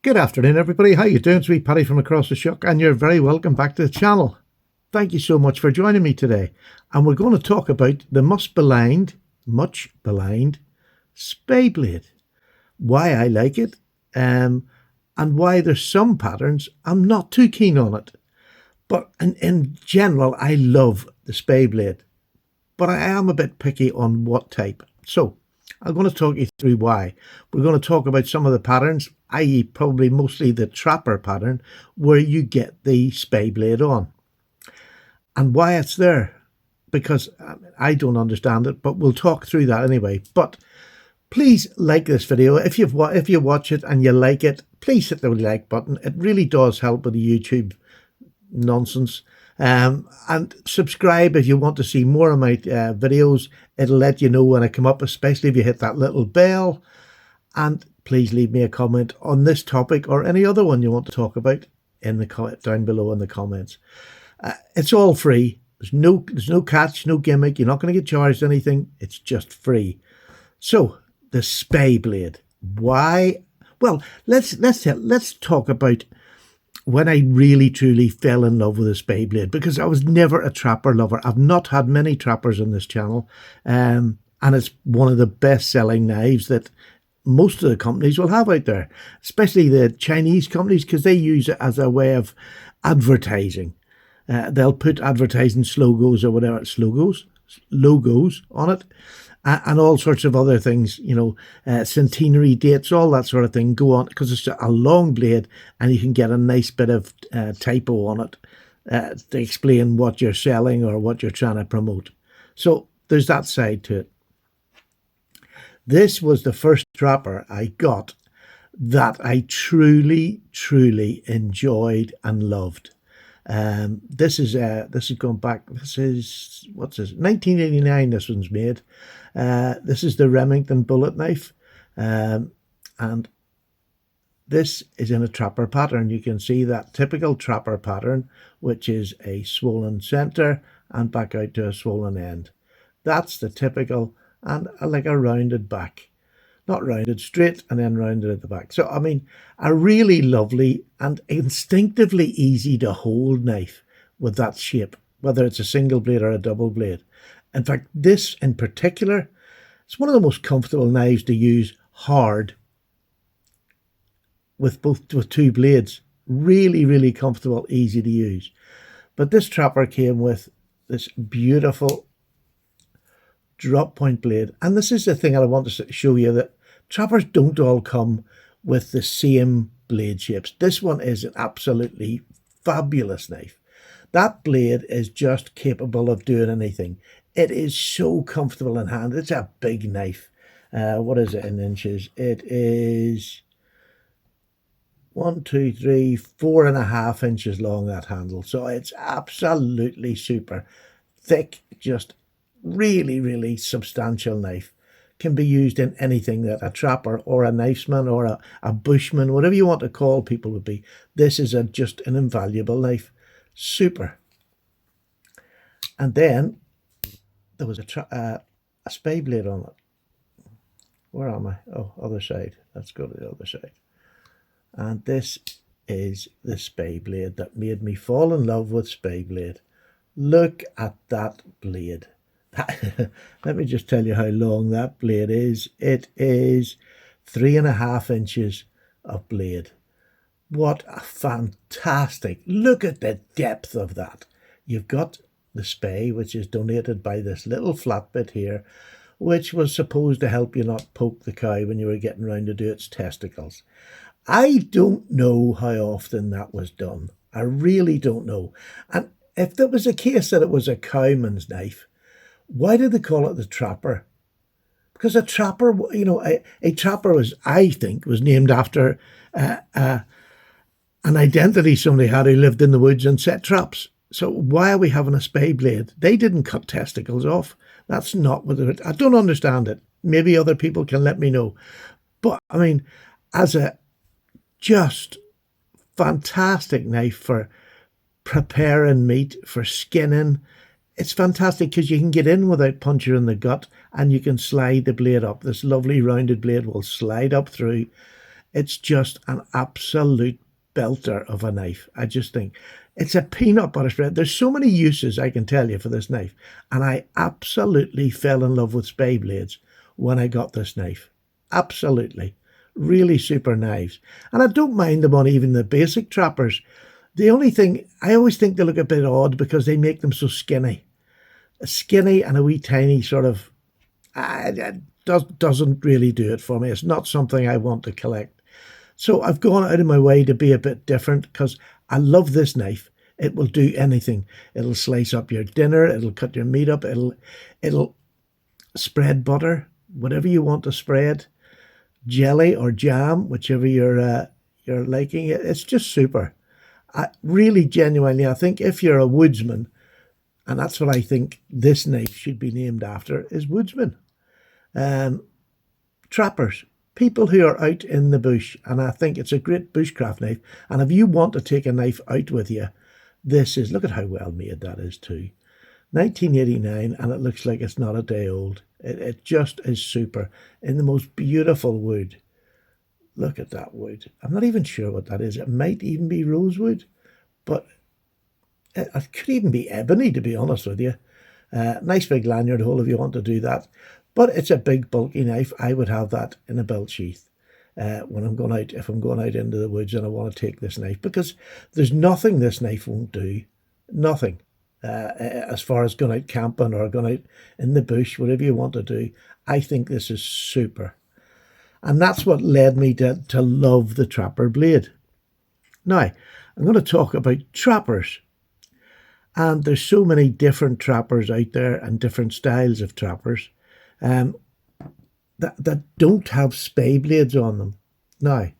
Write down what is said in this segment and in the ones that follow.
Good afternoon, everybody. How you doing? It's me, Paddy from across the shuck, and you're very welcome back to the channel. Thank you so much for joining me today. And we're going to talk about the much belined Spey blade, why I like it, and why there's some patterns I'm not too keen on it. But in general, I love the Spey blade, but I am a bit picky on what type. So I'm going to talk you through why. We're going to talk about some of the patterns, i.e. probably mostly the trapper pattern, where you get the Spey blade on. And why it's there, because I don't understand it, but we'll talk through that anyway. But please like this video. If you watch it and you like it, please hit the like button. It really does help with the YouTube nonsense. And subscribe if you want to see more of my videos. It'll let you know when I come up, especially if you hit that little bell. And please leave me a comment on this topic or any other one you want to talk about in the down below in the comments. It's all free. There's no catch, no gimmick. You're not going to get charged anything. It's just free. So the Spey blade. Why? Well, let's talk about when I really truly fell in love with the Spey blade, because I was never a trapper lover. I've not had many trappers on this channel, and it's one of the best-selling knives that most of the companies will have out there, especially the Chinese companies, because they use it as a way of advertising. They'll put advertising slogos or whatever, logos on it, and all sorts of other things, centenary dates, all that sort of thing go on, because it's a long blade and you can get a nice bit of typo on it to explain what you're selling or what you're trying to promote. So there's that side to it. This was the first trapper I got that I truly enjoyed and loved. This is going back, what's this, 1989 this one's made. This is the Remington bullet knife, and this is in a trapper pattern. You can see that typical trapper pattern, which is a swollen center and back out to a swollen end. That's the typical, and like a rounded back. Not rounded, straight and then rounded at the back. So, I mean, a really lovely and instinctively easy to hold knife with that shape, whether it's a single blade or a double blade. In fact, this in particular, it's one of the most comfortable knives to use hard with two blades. Really comfortable, easy to use. But this trapper came with this beautiful drop point blade, and this is the thing I want to show you, that trappers don't all come with the same blade shapes. This one is an absolutely fabulous knife. That blade is just capable of doing anything. It is so comfortable in hand. It's a big knife. What is it in inches? It is 4.5 inches long, that handle. So it's absolutely super thick, just really substantial knife. Can be used in anything that a trapper or a knifesman or a bushman, whatever you want to call people, would be. This is just an invaluable knife. Super. And then there was a Spey blade on it. Where am I? Oh, other side. Let's go to the other side. And this is the Spey blade that made me fall in love with Spey blade. Look at that blade. Let me just tell you how long that blade is. It is 3.5 inches of blade. What a fantastic, look at the depth of that. You've got the Spey, which is donated by this little flat bit here, which was supposed to help you not poke the cow when you were getting round to do its testicles. I don't know how often that was done. I really don't know. And if there was a case that it was a cowman's knife, why did they call it the trapper? Because a trapper, a trapper was, I think, was named after an identity somebody had who lived in the woods and set traps. So why are we having a Spey blade? They didn't cut testicles off. That's not what it. I don't understand it. Maybe other people can let me know. But I mean, as a just fantastic knife for preparing meat, for skinning. It's fantastic because you can get in without puncturing the gut, and you can slide the blade up. This lovely rounded blade will slide up through. It's just an absolute belter of a knife. I just think it's a peanut butter spread. There's so many uses I can tell you for this knife. And I absolutely fell in love with Spey blades when I got this knife. Absolutely. Really super knives. And I don't mind them on even the basic trappers. The only thing, I always think they look a bit odd because they make them so skinny. Skinny and a wee tiny sort of, doesn't really do it for me. It's not something I want to collect. So I've gone out of my way to be a bit different because I love this knife. It will do anything. It'll slice up your dinner. It'll cut your meat up. It'll spread butter, whatever you want to spread, jelly or jam, whichever you're liking. It's just super. Really, genuinely, I think if you're a woodsman, and that's what I think this knife should be named after, is woodsman. Trappers, people who are out in the bush, and I think it's a great bushcraft knife. And if you want to take a knife out with you, this is, look at how well made that is too. 1989, and it looks like it's not a day old. It just is super in the most beautiful wood. Look at that wood. I'm not even sure what that is. It might even be rosewood, but it could even be ebony, to be honest with you. Nice big lanyard hole if you want to do that. But it's a big bulky knife. I would have that in a belt sheath when I'm going out, if I'm going out into the woods and I want to take this knife, because there's nothing this knife won't do. Nothing. As far as going out camping or going out in the bush, whatever you want to do, I think this is super. And that's what led me to love the trapper blade. Now, I'm going to talk about trappers. And there's so many different trappers out there and different styles of trappers that don't have spay blades on them. Now,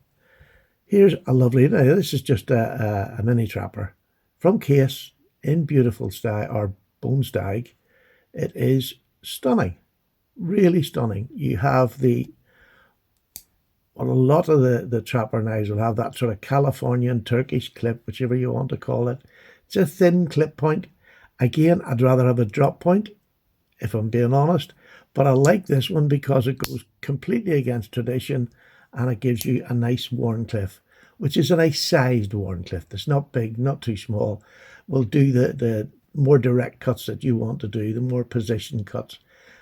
here's a lovely, now this is just a mini trapper from Case in beautiful style, or bone stag. It is stunning, really stunning. You have well, a lot of the trapper knives will have that sort of Californian Turkish clip, whichever you want to call it. It's a thin clip point. Again, I'd rather have a drop point, if I'm being honest. But I like this one because it goes completely against tradition and it gives you a nice Wharncliffe, which is a nice sized Wharncliffe. It's not big, not too small. Will do the more direct cuts that you want to do, the more position cuts.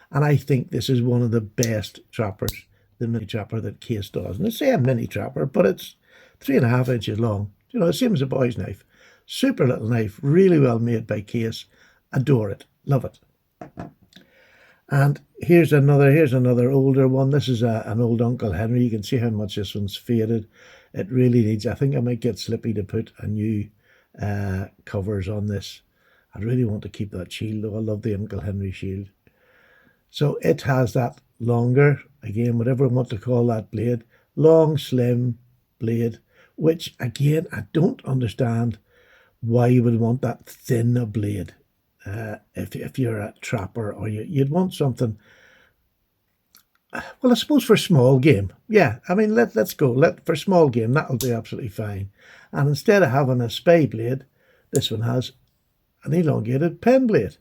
And I think this is one of the best trappers, the mini trapper that Case does. And I say a mini trapper, but it's 3.5 inches long. You know, the same as a boy's knife. Super little knife, really well made by Case. Adore it, love it. And here's another older one. This is an old Uncle Henry. You can see how much this one's faded. It really needs, I think I might get Slippy to put a new covers on this. I really want to keep that shield though. I love the Uncle Henry shield. So it has that longer, again, whatever I want to call that blade, long, slim blade, which again, I don't understand why you would want that thin a blade. If you're a trapper, or you'd want something, well, I suppose for small game. Yeah, I mean, let's go. For small game, that'll be absolutely fine. And instead of having a spay blade, this one has an elongated pen blade,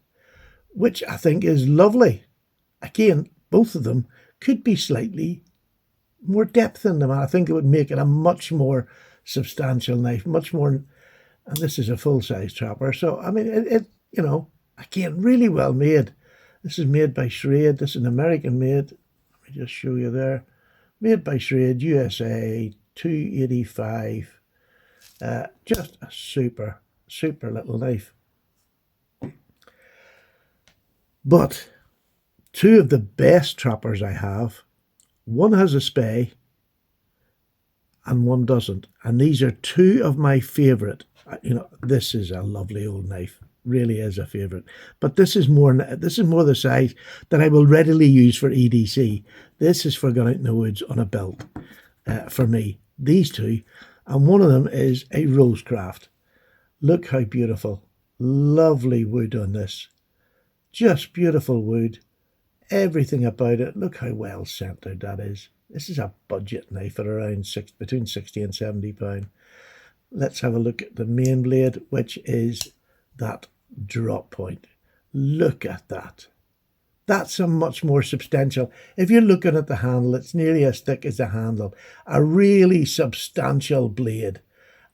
which I think is lovely. Again, both of them could be slightly more depth in them. I think it would make it a much more substantial knife, much more. And this is a full-size trapper. So, I mean, it you know, again, really well made. This is made by Schrade. This is an American made. Let me just show you there. Made by Schrade, USA, 285. Just a super, super little knife. But two of the best trappers I have, one has a spay and one doesn't. And these are two of my favourite. You know, this is a lovely old knife. Really is a favourite. But this is more the size that I will readily use for EDC. This is for going out in the woods on a belt for me. These two. And one of them is a Rosecraft. Look how beautiful. Lovely wood on this. Just beautiful wood. Everything about it. Look how well centered that is. This is a budget knife at around between 60 and 70 pound. Let's have a look at the main blade, which is that drop point. Look at that. That's a much more substantial. If you're looking at the handle, it's nearly as thick as the handle. A really substantial blade.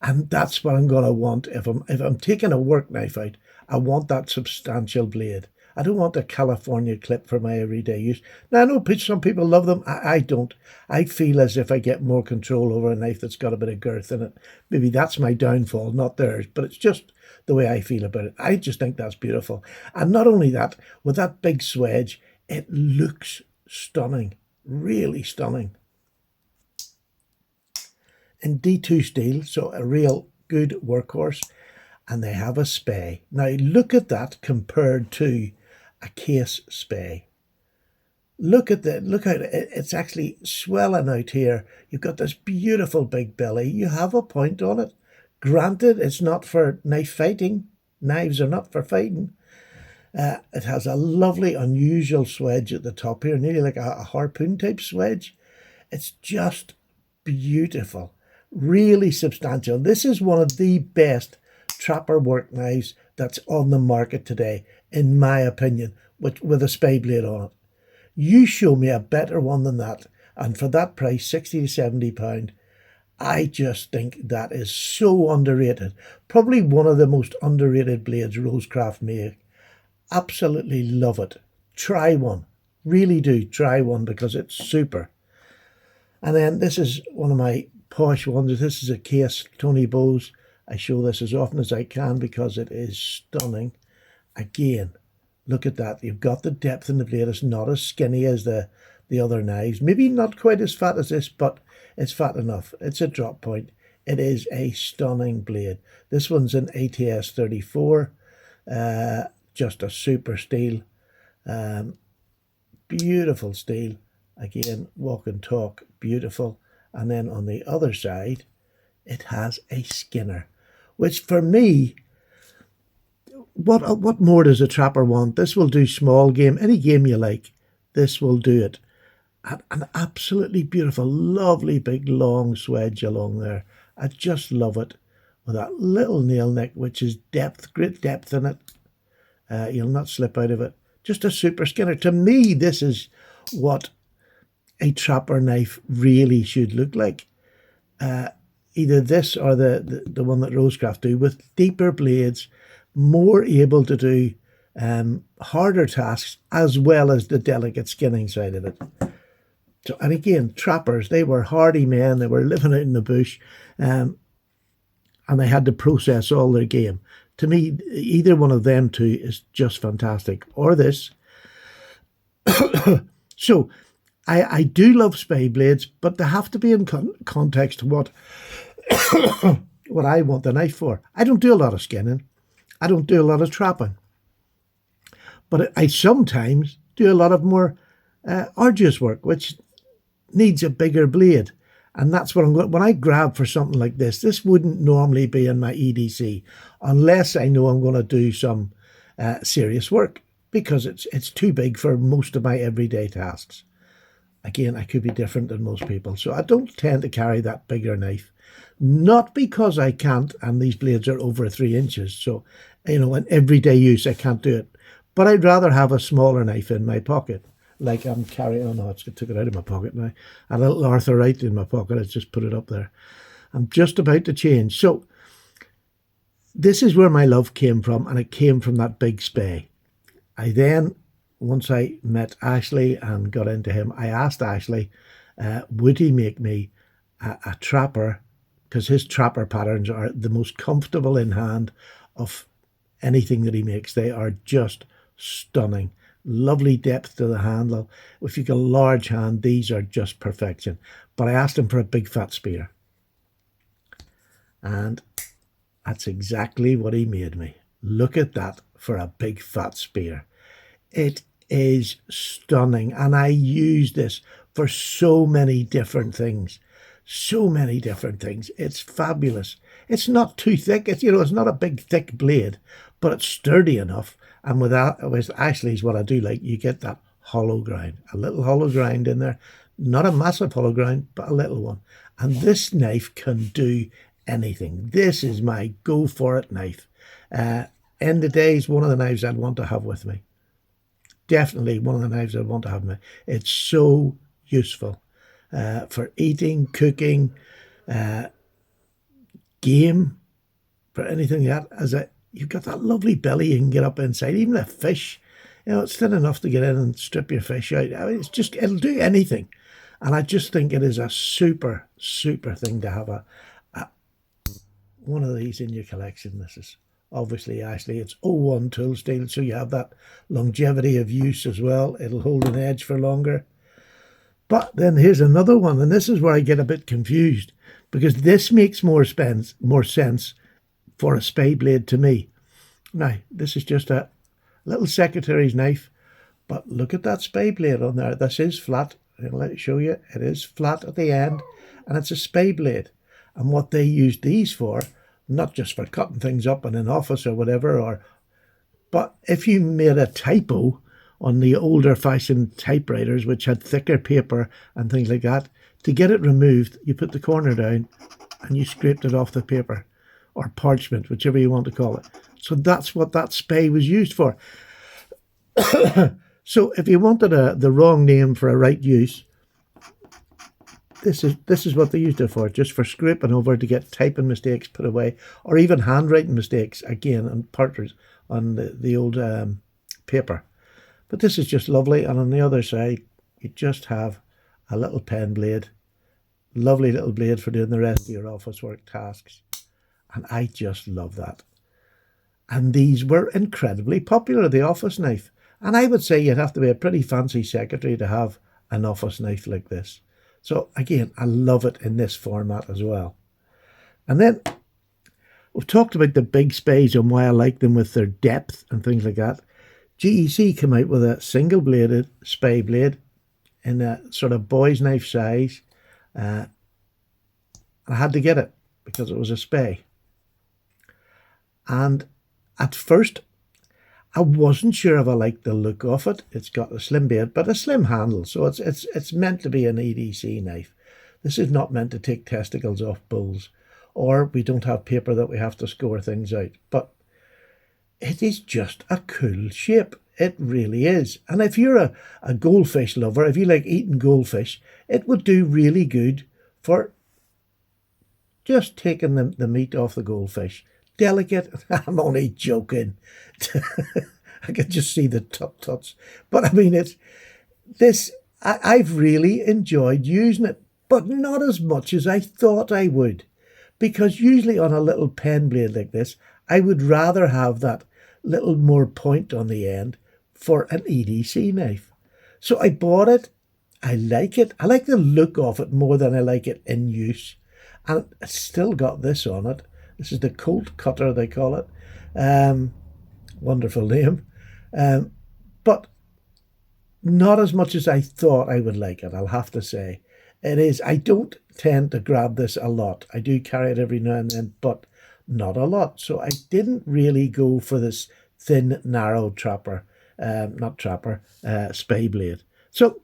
And that's what I'm going to want. If I'm taking a work knife out, I want that substantial blade. I don't want a California clip for my everyday use. Now, I know some people love them. I don't. I feel as if I get more control over a knife that's got a bit of girth in it. Maybe that's my downfall, not theirs, but it's just the way I feel about it. I just think that's beautiful. And not only that, with that big swedge, it looks stunning, really stunning. In D2 steel, so a real good workhorse, and they have a spay. Now look at that compared to a case spay. Look at that, look how it's actually swelling out here. You've got this beautiful big belly. You have a point on it. Granted, it's not for knife fighting. Knives are not for fighting. It has a lovely, unusual swedge at the top here, nearly like a harpoon type swedge. It's just beautiful, really substantial. This is one of the best trapper work knives that's on the market today, in my opinion, with a spay blade on it. You show me a better one than that, and for that price, 60 to 70 pound, I just think that is so underrated. Probably one of the most underrated blades Rosecraft make. Absolutely love it. Try one. Really do try one because it's super. And then this is one of my posh ones. This is a case Tony Bowes. I show this as often as I can because it is stunning. Again, look at that. You've got the depth in the blade. It's not as skinny as the other knives. Maybe not quite as fat as this, but it's fat enough. It's a drop point. It is a stunning blade. This one's an ATS 34. Just a super steel. Beautiful steel. Again, walk and talk, beautiful. And then on the other side, it has a skinner, which for me, what more does a trapper want? This will do small game, any game you like. This will do it. And an absolutely beautiful, lovely, big, long swedge along there. I just love it. With that little nail neck, which is depth, great depth in it. You'll not slip out of it. Just a super skinner. To me, this is what a trapper knife really should look like. Either this or the one that Rosecraft do, with deeper blades, more able to do harder tasks as well as the delicate skinning side of it. So, and again, trappers, they were hardy men. They were living out in the bush, and they had to process all their game. To me, either one of them two is just fantastic. Or this. So, I do love spay blades, but they have to be in context to what what I want the knife for. I don't do a lot of skinning. I don't do a lot of trapping. But I sometimes do a lot of more arduous work, which needs a bigger blade. And that's what I'm going. When I grab for something like this wouldn't normally be in my EDC unless I know I'm going to do some serious work, because it's too big for most of my everyday tasks. Again, I could be different than most people, so I don't tend to carry that bigger knife. Not because I can't, and these blades are over 3 inches, so in everyday use I can't do it. But I'd rather have a smaller knife in my pocket. Like I'm carrying, oh no, I took it out of my pocket now. A little Arthurite in my pocket, I just put it up there. I'm just about to change. So this is where my love came from, and it came from that big spay. I then, once I met Ashley and got into him, I asked Ashley, would he make me a trapper, because his trapper patterns are the most comfortable in hand of anything that he makes. They are just stunning. Lovely depth to the handle. If you've got a large hand, these are just perfection. But I asked him for a big fat spear. And that's exactly what he made me. Look at that for a big fat spear. It is stunning. And I use this for so many different things. So many different things. It's fabulous. It's not too thick. It's not a big thick blade, but it's sturdy enough. And with Ashley's, what I do like, you get that hollow grind, a little hollow grind in there. Not a massive hollow grind, but a little one. And this knife can do anything. This is my go for it knife. End of days, one of the knives I'd want to have with me. definitely one of the knives I want to have. It's so useful for eating, cooking, game, for anything like that. You've got that lovely belly you can get up inside, even a fish. It's not enough to get in and strip your fish out. I mean, it'll do anything. And I just think it is a super, super thing to have one of these in your collection. This is obviously, Ashley, it's 01 tool steel, so you have that longevity of use as well. It'll hold an edge for longer. But then here's another one, and this is where I get a bit confused, because this makes more sense for a spay blade to me. Now, this is just a little secretary's knife, but look at that spay blade on there. This is flat. I'll let it show you. It is flat at the end, and it's a spay blade. And what they use these for, not just for cutting things up in an office or whatever, but if you made a typo on the older fashioned typewriters, which had thicker paper and things like that, to get it removed, you put the corner down and you scraped it off the paper, or parchment, whichever you want to call it. So that's what that spay was used for. So if you wanted the wrong name for a right use, this is what they used it for, just for scraping over to get typing mistakes put away, or even handwriting mistakes, again, on parters on the old paper. But this is just lovely. And on the other side, you just have a little pen blade. Lovely little blade for doing the rest of your office work tasks. And I just love that. And these were incredibly popular, the office knife. And I would say you'd have to be a pretty fancy secretary to have an office knife like this. So again, I love it in this format as well. And then we've talked about the big spays and why I like them with their depth and things like that. GEC came out with a single bladed spay blade in a sort of boy's knife size. I had to get it because it was a spay. And at first, I wasn't sure if I liked the look of it. It's got a slim blade, but a slim handle. So it's meant to be an EDC knife. This is not meant to take testicles off bulls, or we don't have paper that we have to score things out. But it is just a cool shape. It really is. And if you're a goldfish lover, if you like eating goldfish, it would do really good for just taking the meat off the goldfish. Delicate. I'm only joking. I can just see the tut-tuts. But I mean, I've really enjoyed using it, but not as much as I thought I would. Because usually on a little pen blade like this, I would rather have that little more point on the end for an EDC knife. So I bought it. I like it. I like the look of it more than I like it in use. And it's still got this on it. This is the Colt Cutter, they call it. Wonderful name. But not as much as I thought I would like it, I'll have to say. It is. I don't tend to grab this a lot. I do carry it every now and then, but not a lot. So I didn't really go for this thin, narrow spay blade. So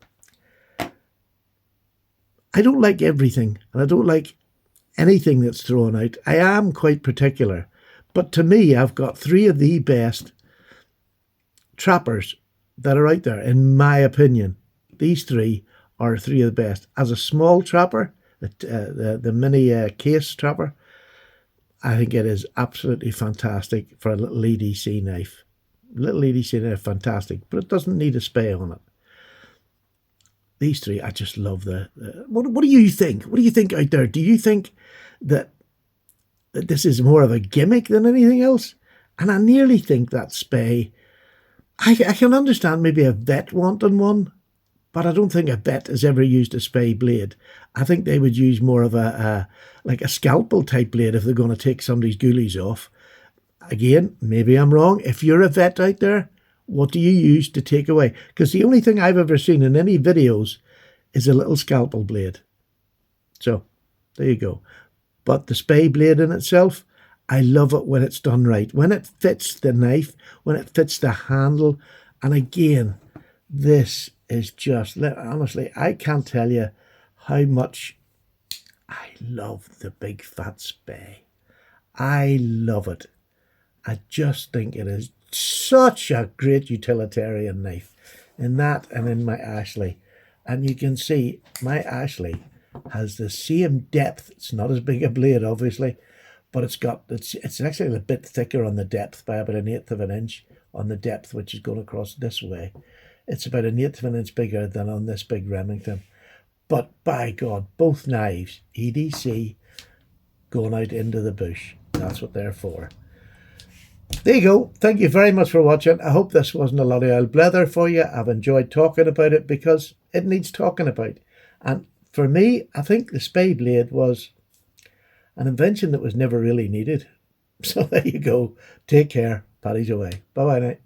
I don't like everything, and I don't like anything that's thrown out. I am quite particular. But to me, I've got three of the best trappers that are out there, in my opinion. These three are three of the best. As a small trapper, the mini case trapper, I think it is absolutely fantastic for a little EDC knife. Little EDC knife, fantastic, but it doesn't need a spay on it. These three, I just love what do you think? What do you think out there? Do you think that this is more of a gimmick than anything else? And I nearly think that spay, I can understand maybe a vet wanting one, but I don't think a vet has ever used a spay blade. I think they would use more of like a scalpel type blade if they're going to take somebody's ghoulies off. Again, maybe I'm wrong. If you're a vet out there, what do you use to take away? Because the only thing I've ever seen in any videos is a little scalpel blade. So, there you go. But the spay blade in itself, I love it when it's done right. When it fits the knife, when it fits the handle. And again, this is just, honestly, I can't tell you how much I love the big fat spay. I love it. I just think it is such a great utilitarian knife in that and in my Ashley. And you can see my Ashley has the same depth. It's not as big a blade, obviously, but it's actually a bit thicker on the depth by about 1/8 of an inch on the depth, which is going across this way. It's about 1/8 of an inch bigger than on this big Remington. But by God, both knives, EDC, going out into the bush. That's what they're for. There you go. Thank you very much for watching. I hope this wasn't a lot of old blether for you. I've enjoyed talking about it because it needs talking about. And for me, I think the Spey blade was an invention that was never really needed. So there you go. Take care. Paddy's away. Bye-bye now.